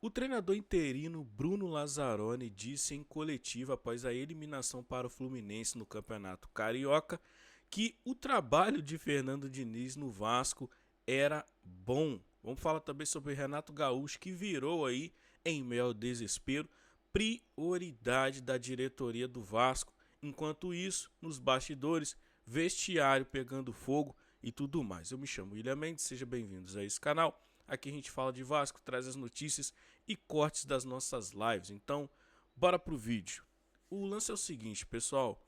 O treinador interino Bruno Lazzaroni disse em coletiva após a eliminação para o Fluminense no Campeonato Carioca que o trabalho de Fernando Diniz no Vasco era bom. Vamos falar também sobre Renato Gaúcho, que virou aí, em meio ao desespero, prioridade da diretoria do Vasco. Enquanto isso, nos bastidores, vestiário pegando fogo e tudo mais. Eu me chamo William Mendes, sejam bem-vindos a esse canal. Aqui a gente fala de Vasco, traz as notícias e cortes das nossas lives. Então, bora pro vídeo. O lance é o seguinte, pessoal.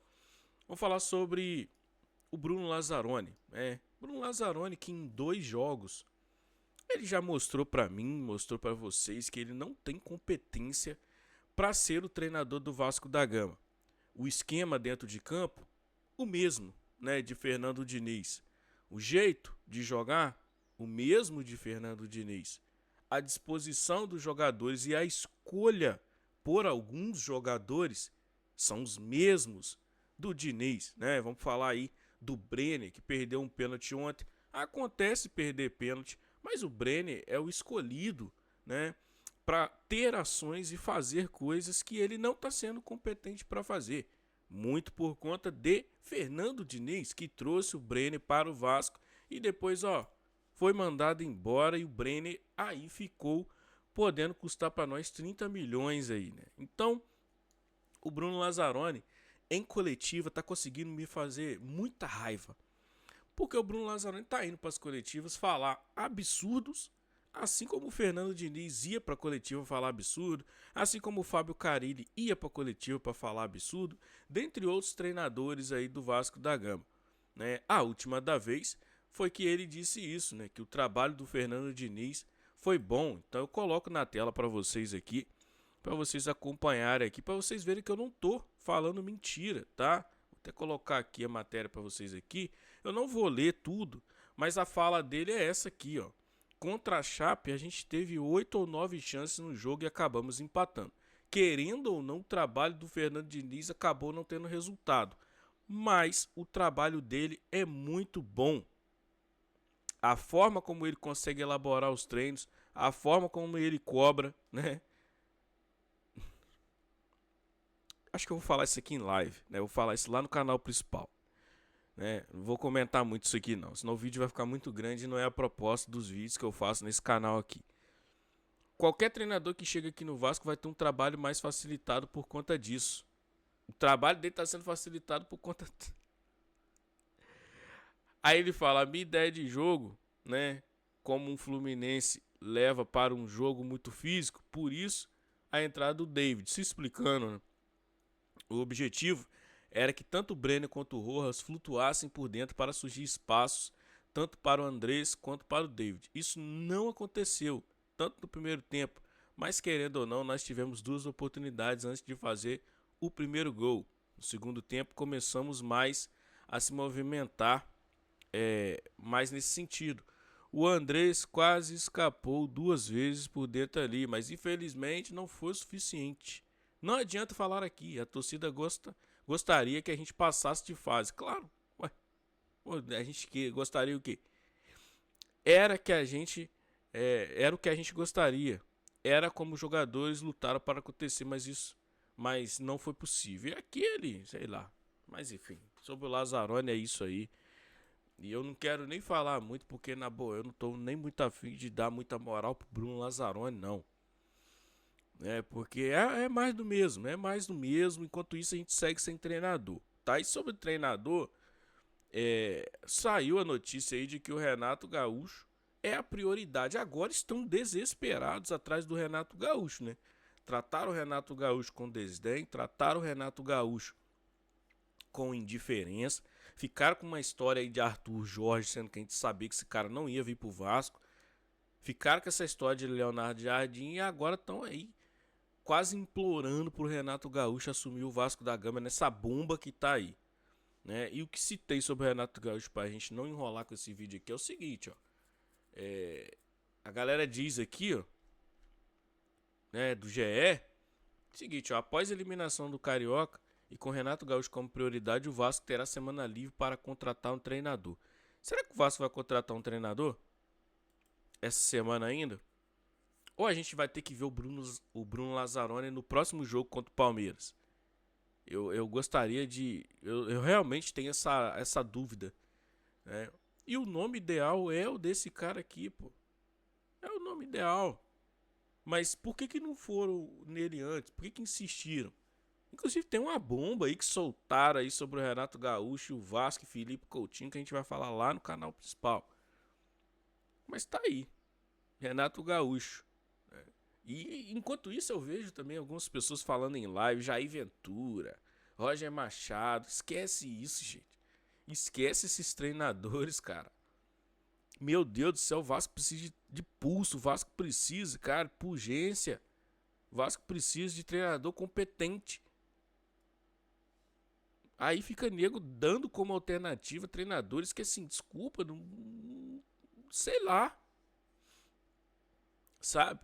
Vamos falar sobre o Bruno Lazzaroni. Bruno Lazzaroni, que em 2 jogos ele já mostrou pra mim, mostrou pra vocês que ele não tem competência para ser o treinador do Vasco da Gama. O esquema dentro de campo, o mesmo, né, de Fernando Diniz. O jeito de jogar, o mesmo de Fernando Diniz. A disposição dos jogadores e a escolha por alguns jogadores são os mesmos do Diniz, né? Vamos falar aí do Brenner, que perdeu um pênalti ontem. Acontece perder pênalti, mas o Brenner é o escolhido, né, para ter ações e fazer coisas que ele não está sendo competente para fazer. Muito por conta de Fernando Diniz, que trouxe o Brenner para o Vasco e depois, foi mandado embora e o Brenner aí ficou podendo custar para nós 30 milhões aí, né? Então, o Bruno Lazzaroni em coletiva tá conseguindo me fazer muita raiva. Porque o Bruno Lazzaroni tá indo para as coletivas falar absurdos, assim como o Fernando Diniz ia para a coletiva falar absurdo, assim como o Fábio Carille ia para a coletiva para falar absurdo, dentre outros treinadores aí do Vasco da Gama, né? A última da vez foi que ele disse isso, né, que o trabalho do Fernando Diniz foi bom. Então eu coloco na tela para vocês aqui, para vocês acompanharem aqui, para vocês verem que eu não tô falando mentira, tá? Vou até colocar aqui a matéria para vocês aqui. Eu não vou ler tudo, mas a fala dele é essa aqui, ó. Contra a Chape, a gente teve 8 ou 9 chances no jogo e acabamos empatando. Querendo ou não, o trabalho do Fernando Diniz acabou não tendo resultado. Mas o trabalho dele é muito bom. A forma como ele consegue elaborar os treinos, a forma como ele cobra, né? Acho que eu vou falar isso aqui em live, né? Eu vou falar isso lá no canal principal, né? Não vou comentar muito isso aqui não, senão o vídeo vai ficar muito grande e não é a proposta dos vídeos que eu faço nesse canal aqui. Qualquer treinador que chega aqui no Vasco vai ter um trabalho mais facilitado por conta disso. O trabalho dele está sendo facilitado por conta... Aí ele fala, a minha ideia de jogo, né, como um Fluminense leva para um jogo muito físico, por isso a entrada do David. Se explicando, né? O objetivo era que tanto o Brenner quanto o Rojas flutuassem por dentro para surgir espaços, tanto para o Andrés quanto para o David. Isso não aconteceu, tanto no primeiro tempo, mas querendo ou não, nós tivemos 2 oportunidades antes de fazer o primeiro gol. No segundo tempo, começamos mais a se movimentar mais nesse sentido. O Andrés quase escapou 2 vezes por dentro ali, mas infelizmente não foi o suficiente. Não adianta falar aqui, a torcida gostaria que a gente passasse de fase. Claro, ué, a gente gostaria o quê? Era que a gente era o que a gente gostaria. Era como os jogadores lutaram para acontecer, mas não foi possível. E aquele, sei lá. Mas enfim, sobre o Lazzaroni é isso aí. E eu não quero nem falar muito, porque na boa, eu não tô nem muito afim de dar muita moral pro Bruno Lazzaroni, não. Porque é mais do mesmo, é mais do mesmo. Enquanto isso, a gente segue sem treinador. Tá? E sobre o treinador, saiu a notícia aí de que o Renato Gaúcho é a prioridade. Agora estão desesperados atrás do Renato Gaúcho, né? Trataram o Renato Gaúcho com desdém, trataram o Renato Gaúcho com indiferença, ficaram com uma história aí de Arthur Jorge, sendo que a gente sabia que esse cara não ia vir pro Vasco, ficaram com essa história de Leonardo Jardim e agora estão aí quase implorando pro Renato Gaúcho assumir o Vasco da Gama nessa bomba que tá aí, né? E o que citei sobre o Renato Gaúcho pra gente não enrolar com esse vídeo aqui é o seguinte, ó. A galera diz aqui, ó, né, do GE, seguinte, ó, após a eliminação do Carioca e com Renato Gaúcho como prioridade, o Vasco terá semana livre para contratar um treinador. Será que o Vasco vai contratar um treinador essa semana ainda? ou a gente vai ter que ver o Bruno Lazzaroni no próximo jogo contra o Palmeiras. Eu gostaria de... Eu realmente tenho essa dúvida, né? E o nome ideal é o desse cara aqui, pô. É o nome ideal. Mas por que não foram nele antes? Por que insistiram? Inclusive tem uma bomba aí que soltaram aí sobre o Renato Gaúcho, o Vasco e Felipe Coutinho, que a gente vai falar lá no canal principal. Mas tá aí, Renato Gaúcho. E enquanto isso eu vejo também algumas pessoas falando em live, Jair Ventura, Roger Machado. Esquece isso, gente. Esquece esses treinadores, cara. Meu Deus do céu, o Vasco precisa de pulso, o Vasco precisa, cara, por urgência. O Vasco precisa de treinador competente. Aí fica nego dando como alternativa treinadores que, assim, desculpa, não sei lá, sabe?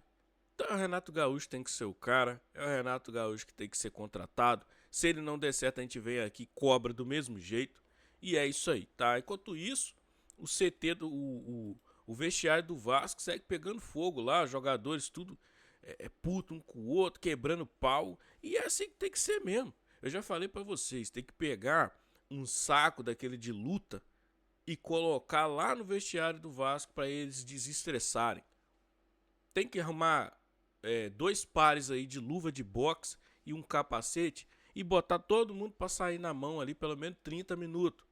Então o Renato Gaúcho tem que ser o cara, é o Renato Gaúcho que tem que ser contratado. Se ele não der certo, a gente vem aqui, cobra do mesmo jeito. E é isso aí, tá? Enquanto isso, o CT, o vestiário do Vasco segue pegando fogo lá, os jogadores tudo puto um com o outro, quebrando pau. E é assim que tem que ser mesmo. Eu já falei pra vocês, tem que pegar um saco daquele de luta e colocar lá no vestiário do Vasco pra eles desestressarem. Tem que arrumar 2 pares aí de luva de boxe e um capacete e botar todo mundo pra sair na mão ali pelo menos 30 minutos,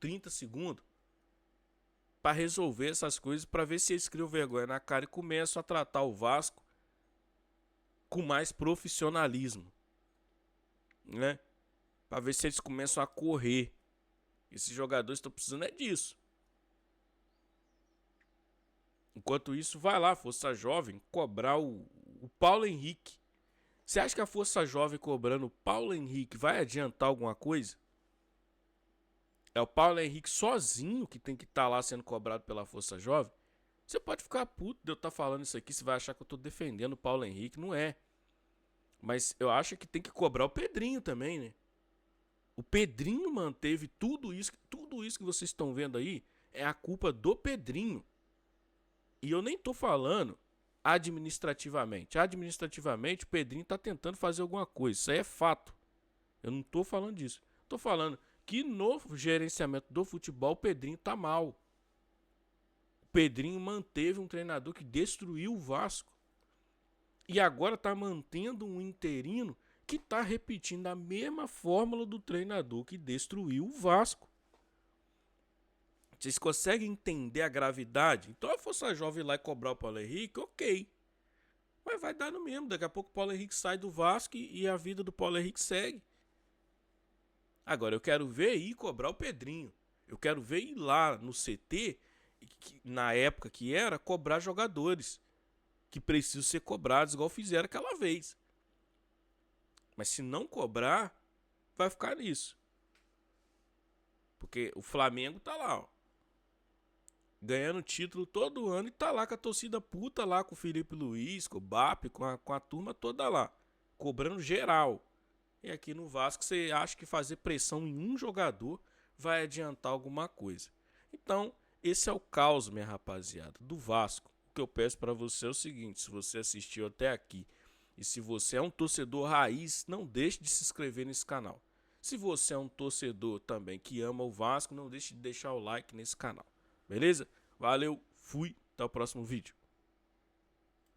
30 segundos, pra resolver essas coisas, pra ver se eles criam vergonha na cara e começam a tratar o Vasco com mais profissionalismo, né? Pra ver se eles começam a correr. Esses jogadores estão precisando disso. Enquanto isso, vai lá, Força Jovem, cobrar o Paulo Henrique. Você acha que a Força Jovem cobrando o Paulo Henrique vai adiantar alguma coisa? É o Paulo Henrique sozinho que tem que estar lá sendo cobrado pela Força Jovem? Você pode ficar puto de eu estar falando isso aqui, você vai achar que eu estou defendendo o Paulo Henrique, não é. Mas eu acho que tem que cobrar o Pedrinho também, né? O Pedrinho manteve tudo isso que vocês estão vendo aí, é a culpa do Pedrinho. E eu nem tô falando administrativamente. Administrativamente, o Pedrinho tá tentando fazer alguma coisa. Isso aí é fato. Eu não tô falando disso. Tô falando que no gerenciamento do futebol, o Pedrinho tá mal. O Pedrinho manteve um treinador que destruiu o Vasco. E agora tá mantendo um interino que tá repetindo a mesma fórmula do treinador que destruiu o Vasco. Vocês conseguem entender a gravidade? Então a Força Jovem ir lá e cobrar o Paulo Henrique, ok. Mas vai dar no mesmo. Daqui a pouco o Paulo Henrique sai do Vasco e a vida do Paulo Henrique segue. Agora eu quero ver ir cobrar o Pedrinho. Eu quero ver ir lá no CT, na época que era, cobrar jogadores que precisam ser cobrados, igual fizeram aquela vez. Mas se não cobrar, vai ficar nisso. Porque o Flamengo tá lá, ó, ganhando título todo ano e tá lá com a torcida puta lá, com o Felipe Luiz, com o BAP, com a turma toda lá, cobrando geral. E aqui no Vasco você acha que fazer pressão em um jogador vai adiantar alguma coisa. Então, esse é o caos, minha rapaziada, do Vasco. O que eu peço pra você é o seguinte: se você assistiu até aqui e se você é um torcedor raiz, não deixe de se inscrever nesse canal. Se você é um torcedor também que ama o Vasco, não deixe de deixar o like nesse canal. Beleza? Valeu, fui, até o próximo vídeo.